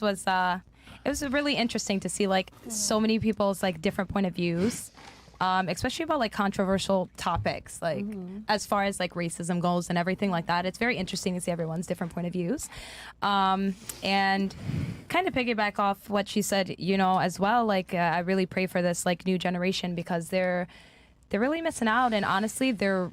was it was really interesting to see like so many people's like different point of views, especially about like controversial topics, like as far as like racism goes and everything like that. It's very interesting to see everyone's different point of views, and kind of piggyback off what she said, you know, as well. Like I really pray for this like new generation because they're really missing out, and honestly, they're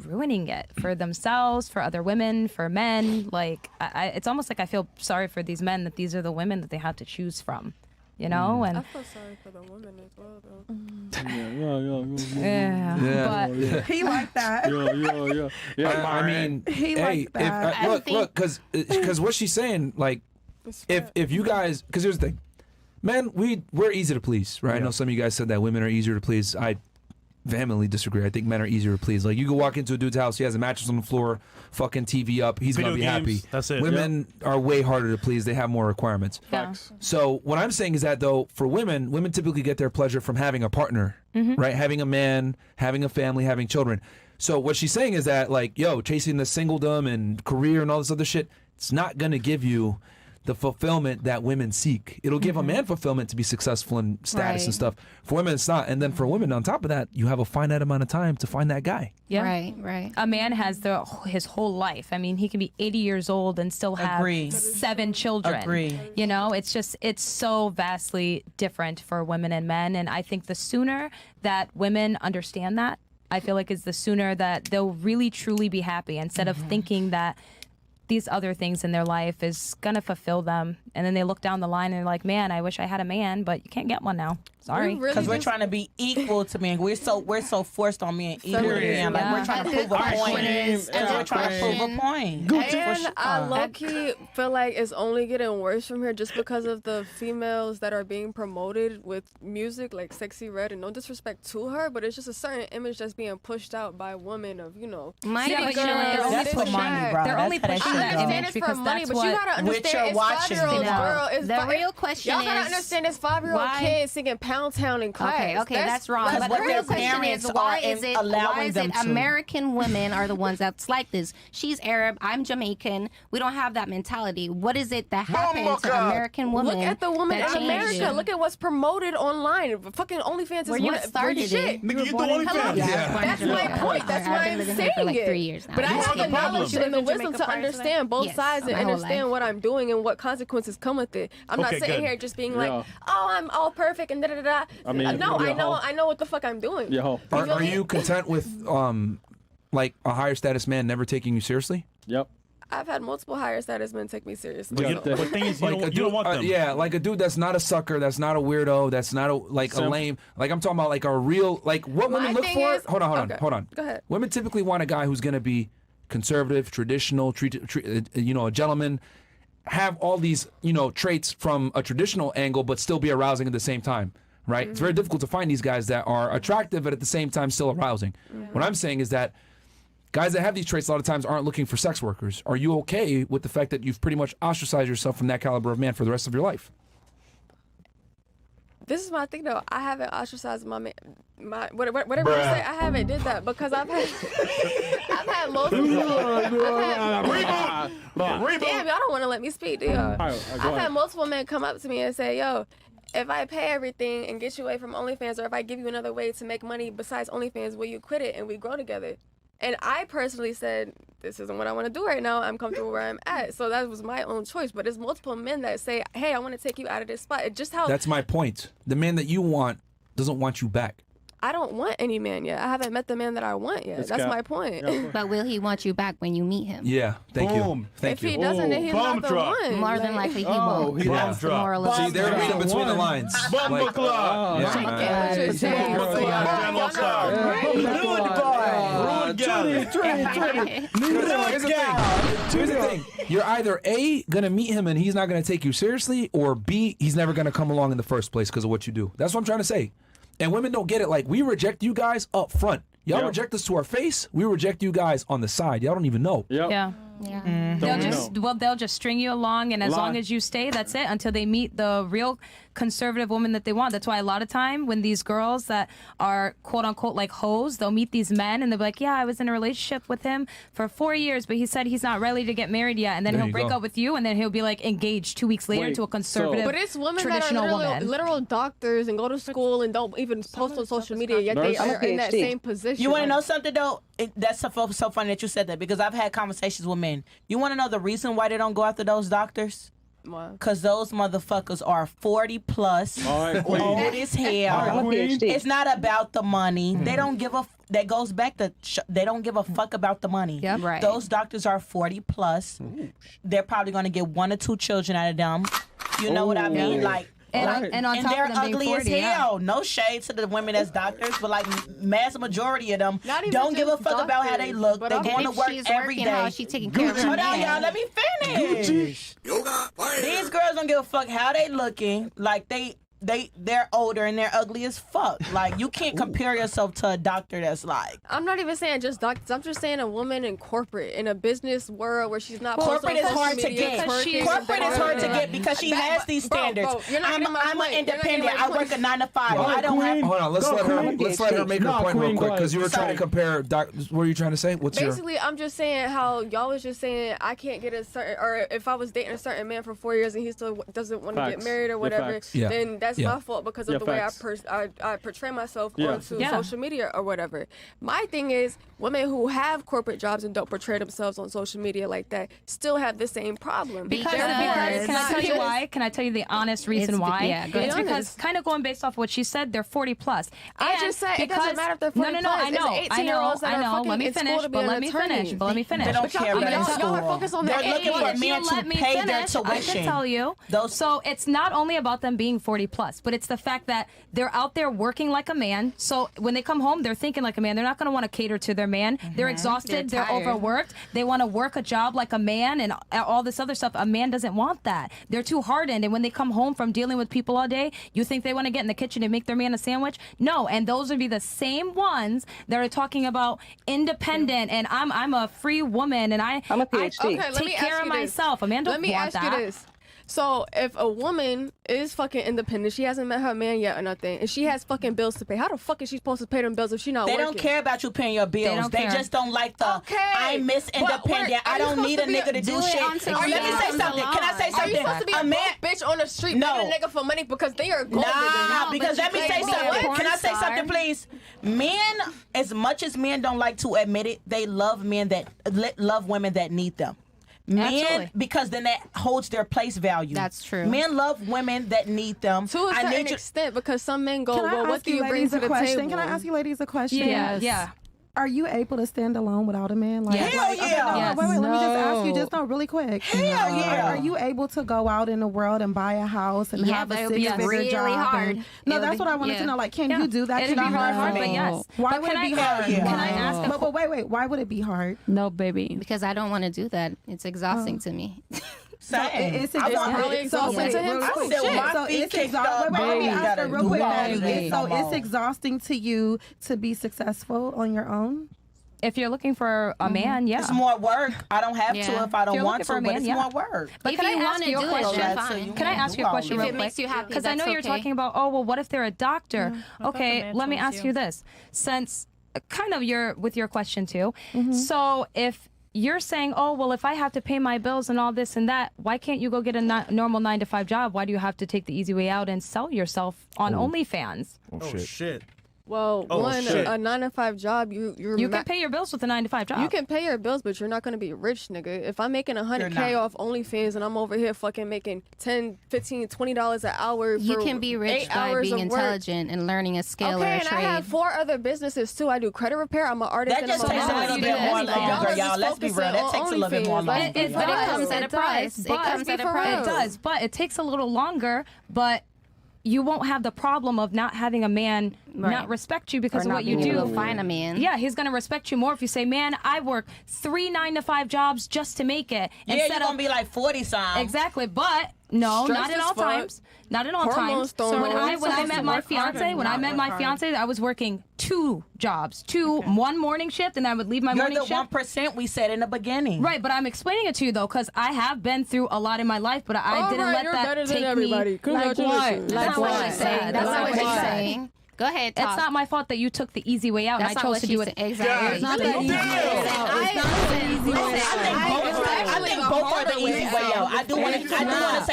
ruining it for themselves, for other women, for men. Like it's almost like I feel sorry for these men that these are the women that they have to choose from, you know. And I feel sorry for the women as well, though. But He like that. I mean, He hey, like that. look, because what she's saying, like, if you guys, because here's the thing, men, we're easy to please, right? I know some of you guys said that women are easier to please. I vehemently disagree. I think men are easier to please. Like, you can walk into a dude's house, he has a mattress on the floor, fucking TV up, he's gonna be happy. That's it. Women are way harder to please. They have more requirements. yeah. So what I'm saying is that, though, for women typically get their pleasure from having a partner, right? Having a man, having a family, having children. So what she's saying is that, like, yo, chasing the singledom and career and all this other shit, it's not gonna give you the fulfillment that women seek. It'll give a man fulfillment to be successful in status and stuff. For women, it's not. And then for women, on top of that, you have a finite amount of time to find that guy. Yeah. Right. A man has his whole life. I mean, he can be 80 years old and still have Agree. 7 children. Agree. You know, it's so vastly different for women and men. And I think the sooner that women understand that, I feel like is the sooner that they'll really truly be happy instead of thinking that these other things in their life is gonna fulfill them, and then they look down the line and they're like, man, I wish I had a man, but you can't get one now. Sorry. Because we're trying to be equal to men. We're so forced on being equal to men. Like, we're trying to prove a point. We're trying to prove a point. And I low-key feel like it's only getting worse from here just because of the females that are being promoted with music like Sexy Red, and no disrespect to her, but it's just a certain image that's being pushed out by women of, you know, My Yeah, but thing you know, is- they're only That's for pushing money, bro. They're only That's how pushing that that shit image goes. for because money, that's but what you gotta understand it's watching, 5-year-old you know. girl. It's The real question y'all gotta is- understand this 5-year-old why- kid singing Pound Town in class. Okay, that's wrong. Because But what the their real question parents is why are is it allowing why is them it to. American women are the ones that's like this? She's Arab, I'm Jamaican. We don't have that mentality. What is it that happened to American women? Look at the woman that in changed America. it? Look at what's promoted online. Fucking OnlyFans Where is you one started shit. it. Nigga, you do Hello? OnlyFans. That's my point. That's why I've been I'm living saying here for like it. 3 years now. But I This is have the the problem. knowledge and the wisdom to understand both Yes, sides and my whole understand life. what I'm doing and what consequences come with it. I'm not Okay, sitting good. here just being like, oh, I'm all perfect and da da da. I mean, No, yo, I know what the fuck I'm doing. Yo. Are you content with like a higher status man never taking you seriously? Yep. I've had multiple higher status men take me seriously. But Yeah. the thing is, you don't want them. Yeah, like a dude that's not a sucker, that's not a weirdo, that's not a a Simp. lame. Like, I'm talking about like a real, like, what My women look thing for. is- Hold on. Go ahead. Women typically want a guy who's gonna be conservative, traditional, a gentleman, have all these traits from a traditional angle, but still be arousing at the same time. Right? It's very difficult to find these guys that are attractive, but at the same time still arousing. What I'm saying is that guys that have these traits a lot of times aren't looking for sex workers. Are you okay with the fact that you've pretty much ostracized yourself from that caliber of man for the rest of your life? This is my thing though. I haven't ostracized my whatever you say. I haven't did that because I've had multiple. Damn, y'all don't want to let me speak, do y'all? I've had multiple men come up to me and say, "Yo, if I pay everything and get you away from OnlyFans, or if I give you another way to make money besides OnlyFans, will you quit it and we grow together?" And I personally said, this isn't what I want to do right now. I'm comfortable where I'm at. So that was my own choice. But there's multiple men that say, hey, I want to take you out of this spot. It's just how That's my point. The man that you want doesn't want you back. I don't want any man yet. I haven't met the man that I want yet. That's cap. my point. But will he want you back when you meet him? Yeah, thank Boom. you. Thank If you. he doesn't, then he's Bomb not the drop. one. More than likely he won't. he That's the drop. moral of the See, they're story. reading between the lines. Bumble Like, Club. yeah, man. Channel Star. Rude guy. Here's the thing. You're either A, gonna meet him and he's not gonna take you seriously, or B, he's never gonna come along in the first place because of what you do. That's what I'm trying to say. And women don't get it. Like, we reject you guys up front. Y'all Yep. reject us to our face. We reject you guys on the side. Y'all don't even know. Yep. Yeah. Yeah. They'll just string you along, and as long as you stay, that's it until they meet the real conservative woman that they want. That's why a lot of time when these girls that are quote unquote like hoes, they'll meet these men and they'll be like, yeah, I was in a relationship with him for 4 years, but he said he's not ready to get married yet, and then he'll break up with you, and then he'll be like engaged 2 weeks later to a conservative, but it's women traditional that are woman. literal doctors and go to school and don't even post on social media, yet they are in that same position. You want to know something though? That's so funny that you said that, because I've had conversations with men. You want to know the reason why they don't go after those doctors? Because those motherfuckers are 40 plus, old as hell. It's not about the money. They don't give a. That goes back to they don't give a fuck about the money. Yep. Right. Those doctors are 40 plus. They're probably going to get 1 or 2 children out of them. You know what I mean? Like. And on top they're of them being ugly 40, as hell. No shade to the women as doctors, but like mass majority of them don't give a fuck about how they look. They're going to work every day. How is she taking care of her Hold on, man? y'all. Let me finish. These girls don't give a fuck how they looking. Like they're older and they're ugly as fuck. Like you can't compare yourself to a doctor that's like. I'm not even saying just doctors. I'm just saying a woman in corporate, in a business world where she's not. Corporate is hard to get. Corporate is hard to get because she has these standards. I'm an independent. I work a 9 to 5. I don't have. Hold on. Let's let her make her point real quick, because you were trying to compare. What were you trying to say? Basically, I'm just saying how y'all was just saying I can't get a certain, or if I was dating a certain man for 4 years and he still doesn't want to get married or whatever, then that's my fault because of the way I portray myself onto social media or whatever. My thing is, women who have corporate jobs and don't portray themselves on social media like that still have the same problem. Because can I tell you why? Can I tell you the honest reason why? Yeah, it's because kind of going based off what she said, they're 40 plus. I just said it doesn't matter if they're 40 plus. No, I know. Let me finish. Let me finish. They don't care about school. Y'all are focused on They're looking for men to pay their tuition. I can tell you. So it's not only about them being 40 plus, but it's the fact that they're out there working like a man. So when they come home, they're thinking like a man. They're not going to want to cater to their man. They're exhausted. They're overworked. They want to work a job like a man and all this other stuff. A man doesn't want that. They're too hardened. And when they come home from dealing with people all day, you think they want to get in the kitchen and make their man a sandwich? No. And those would be the same ones that are talking about independent and I'm a free woman and I'm a PhD. Take care of myself. A man don't want that. Let me ask you this. So if a woman is fucking independent, she hasn't met her man yet or nothing, and she has fucking bills to pay, how the fuck is she supposed to pay them bills if she's not working? They don't care about you paying your bills. They just don't like the I miss independent. I don't need a nigga to do shit. Let me say something. Can I say something? Are you supposed to be a bitch on the street begging a nigga for money because they are gold diggers? Nah, because let me say something. Can I say something, please? Men, as much as men don't like to admit it, they love women that need them. Men, because then that holds their place value. That's true. Men love women that need them. To a certain extent, because some men go, well, what do you bring to the table? Can I ask you ladies a question? Yes. Yeah. Are you able to stand alone without a man? Hell yeah. Wait, let me just ask you, just really quick. Hell yeah. Are you able to go out in the world and buy a house and have a six-figure really job? Hard. No, that's what I wanted to know. Like, can you do that? It'd be hard, but yes. Why would it be hard? Can I ask? But wait. Why would it be hard? No, baby. Because I don't want to do that. It's exhausting to me. It's exhausting to you to be successful on your own. If you're looking for a man, yeah. It's more work. I don't have to if I don't want to, but it's more work. But can I ask you a question? Can I ask you a question real quick? If it makes you happy, because I know you're talking about, oh, well, what if they're a doctor? Okay, let me ask you this. Since kind of with your question too. So if you're saying, oh, well, if I have to pay my bills and all this and that, why can't you go get a normal 9-to-5 job? Why do you have to take the easy way out and sell yourself on OnlyFans? Oh, shit. Well, a 9-to-5 job, you can pay your bills with a 9-to-5 job. You can pay your bills, but you're not gonna be rich, nigga. If I'm making $100K off OnlyFans and I'm over here fucking making $10, $15, $20 an hour, you can be rich by being intelligent and learning a skill or a trade. And I have 4 other businesses too. I do credit repair. I'm an artist. That just takes a little bit more longer, y'all. Let's be real. That takes a little bit more longer. But it comes at a price. It comes at a price. It does, but it takes a little longer. But you won't have the problem of not having a man not respect you because of what you do. Find a man. Yeah, he's going to respect you more if you say, man, I work 3 9-to-5 jobs just to make it. Yeah, you're going to be like 40-something. Exactly, but No, Stressed not at as all fuck. times. Not at all Hormones times. don't When know. I met my fiance, I was working 2 jobs, one morning shift, and I would leave my You're morning the shift. 1% we said in the beginning. Right, but I'm explaining it to you though, because I have been through a lot in my life, but I didn't let you're that better take than everybody. me. Congratulations. That's not what what? she said. That's That's not not what what she's she said. saying. Go ahead, talk. It's not my fault that you took the easy way out, That's and I not chose what to she do said. it. Exactly. It's not the easy way I think both are the easy way out. I do want to say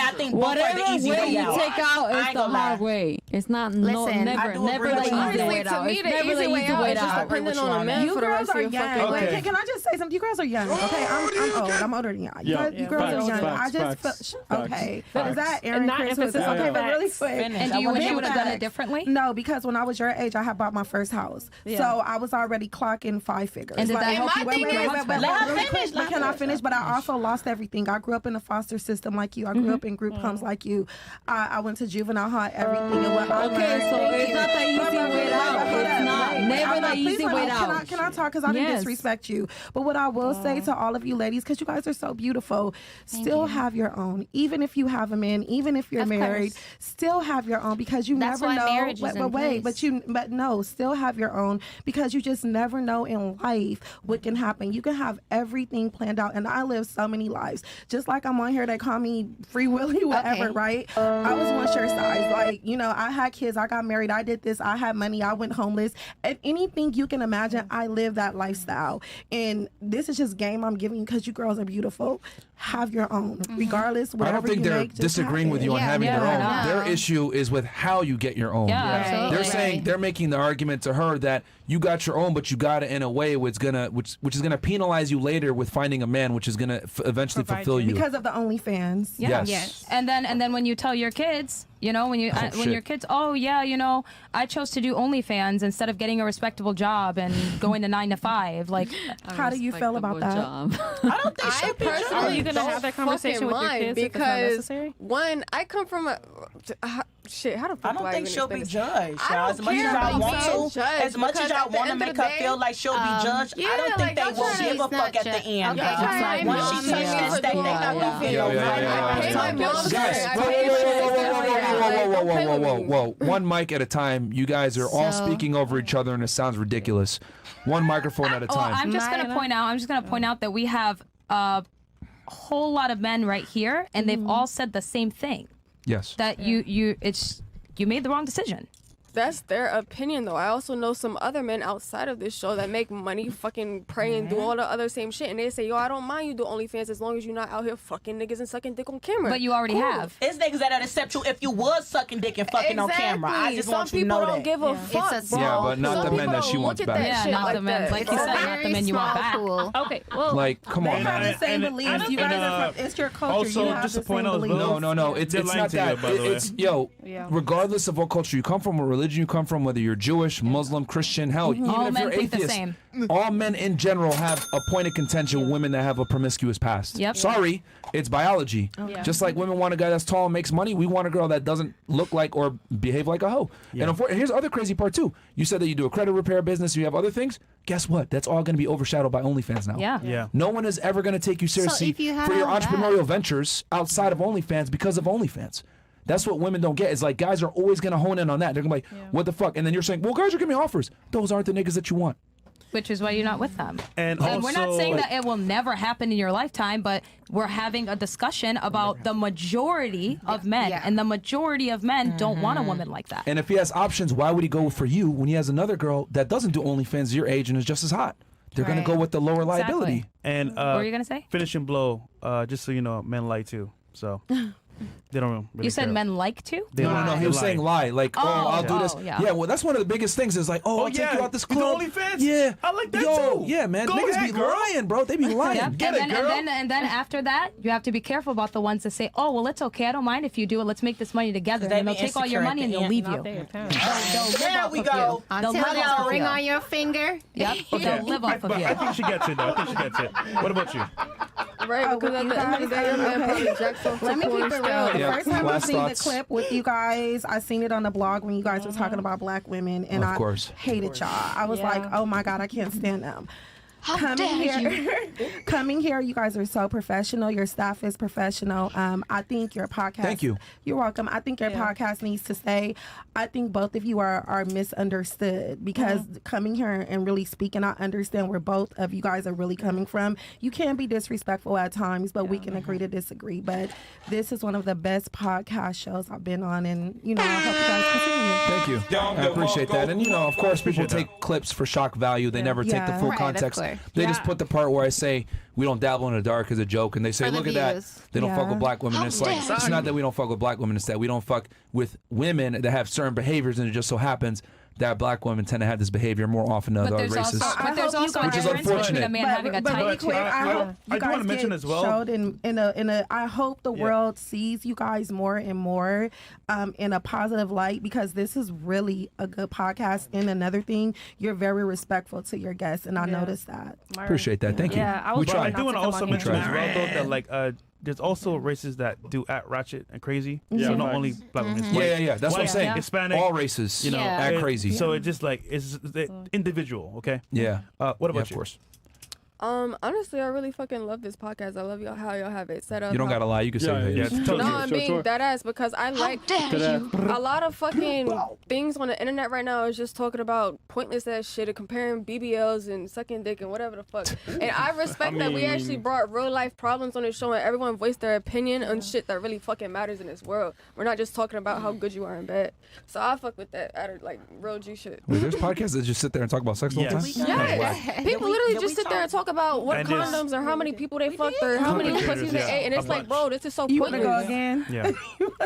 I think both are the Whatever easy way way you out. take out I is ain't the gonna lie. hard way. It's not Listen, never I do never agree the with easy you. way Honestly, to out. me, It's the never easy way out way is just out. depending on a You man You for the girls rest of are your young. fucking Okay. life. Can I just say something? You girls are young. Okay, I'm old. I'm older than y'all. You girls Facts, are young. I facts, just facts, feel, facts. okay. Facts. Is that Aaron not Chris? emphasis Okay, on but really facts. quick. And do you wish you would have done it differently? No, because when I was your age, I had bought my first house, so I was already clocking 5 figures. And did that Like, help my you thing with your is- husband? Let her really finish, quick, can I finish? But I also lost everything. I grew up in a foster system like you. I grew up in group homes like you. I went to juvenile hall, everything. And what I Okay, learned- so Thank it's you. not the easy But- way out. hold It's up, not. wait, Never I'm the not- please easy let me- way can out. Can I talk? Because I didn't Yes. disrespect you. But what I will say to all of you ladies, because you guys are so beautiful, still have your own. Even if you have a man, even if you're Of married, course. still have your own, because you That's never why know. marriage is in place. But no, still have your own, because you just never know in life what can happen. You can have everything planned out, and I live so many lives. Just like I'm on here, they call me Free Willy, whatever, Okay. right? I was one shirt size. Like, I had kids, I got married, I did this, I had money, I went homeless. And anything you can imagine, I live that lifestyle. And this is just game I'm giving you because you girls are beautiful. Have your own, regardless. I Whatever don't think you they're make, just disagreeing have with it. you on Yeah, having yeah, their own. no. Their issue is with how you get your own. Yeah, Right. absolutely. They're saying they're making the argument to her that you got your own, but you got it in a way which is gonna penalize you later with finding a man, which is gonna eventually Provide fulfill you. Because of the OnlyFans. Yeah. Yes. And then when you tell your kids, when shit. your kids, oh yeah, I chose to do OnlyFans instead of getting a respectable job and going to 9 to 5. Like, How do you feel about that? I don't think I she'll be personally Are you gonna don't have that conversation fucking with your mind kids if it's not because necessary? one, I come from a shit. How the fuck I don't do think even she'll be explain judged. I y'all. don't As much as care y'all about want being to, judged as much as because y'all at the want to end of make the her day, feel like she'll be judged, yeah, I don't like, think they I'm will trying give a to- fuck at the Okay, end. just like Once mom she touches here. that stage, Yeah. I pay my bills. Guys, I whoa, pay my whoa, bills. whoa, whoa, whoa. One mic at a time. You guys are all So- speaking over each other, and it sounds ridiculous. One microphone at a oh, time. I'm just gonna point out that we have a whole lot of men right here, and they've all said the same thing. Yes. That you made the wrong decision. That's their opinion, though. I also know some other men outside of this show that make money, fucking pray and do all the other same shit, and they say, "Yo, I don't mind you do OnlyFans as long as you're not out here fucking niggas and sucking dick on camera." But you already have. It's niggas that'll accept you if you was sucking dick and fucking on camera. I just Some want you to people know don't that. give a fuck, It's a- bro. Yeah, but not Some the men people that she don't wants look at back. that Yeah, shit not like the men. that. Like you It's a said, not the very men you want small back. pool. Okay, well, Like, come They on, have man. the same beliefs. You guys are from, it's your culture. also, you have just the to point same out as beliefs. well- No. It's They're lying not to you, that. by the way. It's Yeah. regardless of what culture you come from, what religion you come from, whether you're Jewish, Muslim, Christian, hell, even All if men you're think the atheist, same. all men in general have a point of contention with women that have a promiscuous past. Yep. Sorry, it's biology. Just like women want a guy that's tall and makes money, we want a girl that doesn't look like or behave like a hoe. And here's the other crazy part too. You said that you do a credit repair business, you have other things. Guess what? That's all going to be overshadowed by OnlyFans now. Yeah. Yeah. No one is ever going to take you seriously if you have for your all that- entrepreneurial ventures outside of OnlyFans because of OnlyFans. That's what women don't get. Is like guys are always going to hone in on that. They're going to be like, what the fuck? And then you're saying, well, guys are giving me offers. Those aren't the niggas that you want. Which is why you're not with them. And And we're not also- saying that it will never happen in your lifetime, but we're having a discussion about the majority of men. Yeah. And the majority of men don't want a woman like that. And if he has options, why would he go for you when he has another girl that doesn't do OnlyFans your age and is just as hot? They're going Right. to go with the lower Exactly. liability. And What were you going to say? finishing blow, just so you know, men lie too. So they don't really You said care. men like to? They No, lie. he was They saying lie. Like, I'll do oh, this. yeah. Yeah, well, that's one of the biggest things is like, I'll take yeah, you out this you do club. OnlyFans? Yeah. I like that Yo, too. yeah, man. Go Niggas ahead, be girl. lying, bro. They be lying. Yep. Get and it, then, girl. and then after that, you have to be careful about the ones that say, "Oh, well, it's okay. I don't mind if you do it. Let's make this money together." they And they'll be take all your insecure money at and the they'll end. leave Not you. their parents. There we go. Until live there's off a of ring you. on your finger. Yep. They'll live off of But you. I think she gets it, though. I think she gets it. What about you? Right, because at the end of the day, your man probably jacks off Let to me keep porn it real. stars. The Yeah. first time I Last seen thoughts. the clip with you guys, I seen it on the blog when you guys were talking about black women, and Of I course. hated y'all. I was like, oh my God, I can't stand them. Coming here, you guys are so professional. Your staff is professional. I think your podcast. Thank you. You're welcome. I think your podcast needs to stay. I think both of you are misunderstood because coming here and really speaking, I understand where both of you guys are really coming from. You can be disrespectful at times, but we can agree to disagree. But this is one of the best podcast shows I've been on, and I hope you guys continue. Thank you. I appreciate that. And of course, people take clips for shock value. They never take the full Right, of context. course. They just put the part where I say we don't dabble in the dark as a joke, and they say, For the look at that. views. They don't fuck with black women. It's like it's not that we don't fuck with black women. It's that we don't fuck with women that have certain behaviors, and it just so happens that black women tend to have this behavior more often than But other there's races. also, but there's also a Which is difference between unfortunate. a man having a But really type. quick, I hope you I do guys wanna mention get as well- showed in a. I hope the world sees you guys more and more in a positive light, because this is really a good podcast. And another thing, you're very respectful to your guests, and I noticed that. Appreciate that. Thank you. Yeah, I was We But I tried. do want to also mention here. as well, though, that like there's also races that do act ratchet and crazy. Yeah. So not Facts. only black women. it's Yeah, white- yeah. That's what I'm white, saying. Hispanic, All races, you know, act crazy. So it just like it's individual. Okay. Yeah. What about Yeah, of you? course. Honestly, I really fucking love this podcast. I love y'all how y'all have it set up. You don't gotta lie. You can say it. Yeah, Hayes. tell No, you. I'm being dead ass because I like a lot of fucking things on the internet right now is just talking about pointless ass shit and comparing BBLs and sucking dick and whatever the fuck. And I respect that we actually brought real life problems on the show and everyone voiced their opinion on shit that really fucking matters in this world. We're not just talking about how good you are in bed. So I fuck with that out of like real G shit. Wait, there's podcasts that just sit there and talk about sex all the time? Yes. Yeah, people literally just sit there and talk about what And this- condoms or how many people they fucked or how many pussies they Yeah, ate, and it's a like, bunch. bro, this is so You want to pointless. go again? Yeah.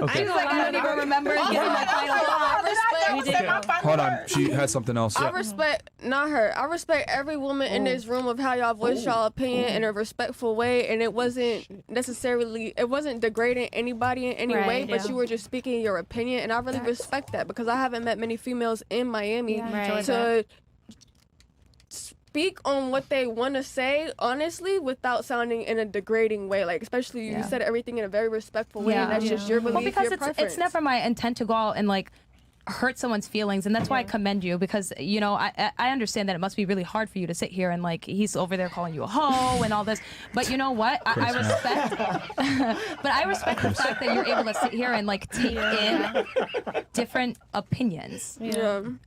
Okay. I don't even remember getting my final Hold on. She had something else. I respect, not her. I respect every woman in this room of how y'all voice y'all opinion in a respectful way, and it wasn't degrading anybody in any Right, way, but yeah. you were just speaking your opinion, and I really respect that because I haven't met many females in Miami Right. to speak on what they want to say honestly without sounding in a degrading way. Like, especially you said everything in a very respectful way, and that's just your belief, Well, because your preference. it's never my intent to go out and like hurt someone's feelings, and that's why I commend you, because I understand that it must be really hard for you to sit here and like he's over there calling you a hoe and all this, but you know what, I respect but I respect the fact that you're able to sit here and like take in different opinions.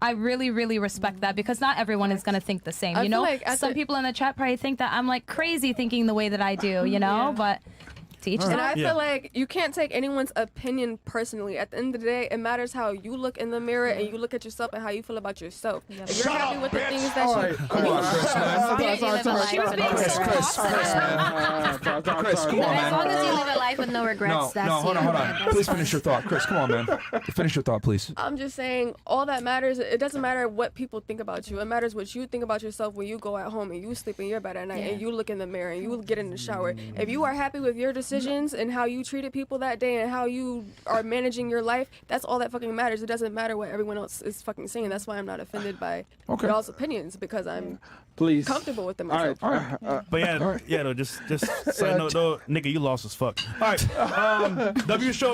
I really respect that, because not everyone is going to think the same. I You feel know, like some people in the chat probably think that I'm like crazy thinking the way that I do, but to each his And own. I feel like you can't take anyone's opinion personally. At the end of the day, it matters how you look in the mirror and you look at yourself and how you feel about yourself. If you're happy with the things that you... Come on, Chris, man. She was being so Chris, man. Chris, come on, As long man. as you live a life with no regrets, that's Hold on. Please finish your thought. Chris, come on, man. Finish your thought, please. I'm just saying, all that matters, it doesn't matter what people think about you. It matters what you think about yourself when you go at home and you sleep in your bed at night and you look in the mirror and you get in the shower. If you are happy with your decisions and how you treated people that day and how you are managing your life, that's all that fucking matters. It doesn't matter what everyone else is fucking saying. That's why I'm not offended by y'all's opinions, because I'm comfortable with them myself. All right. But yeah, no, just side note though, nigga, you lost as fuck. All right. W Show.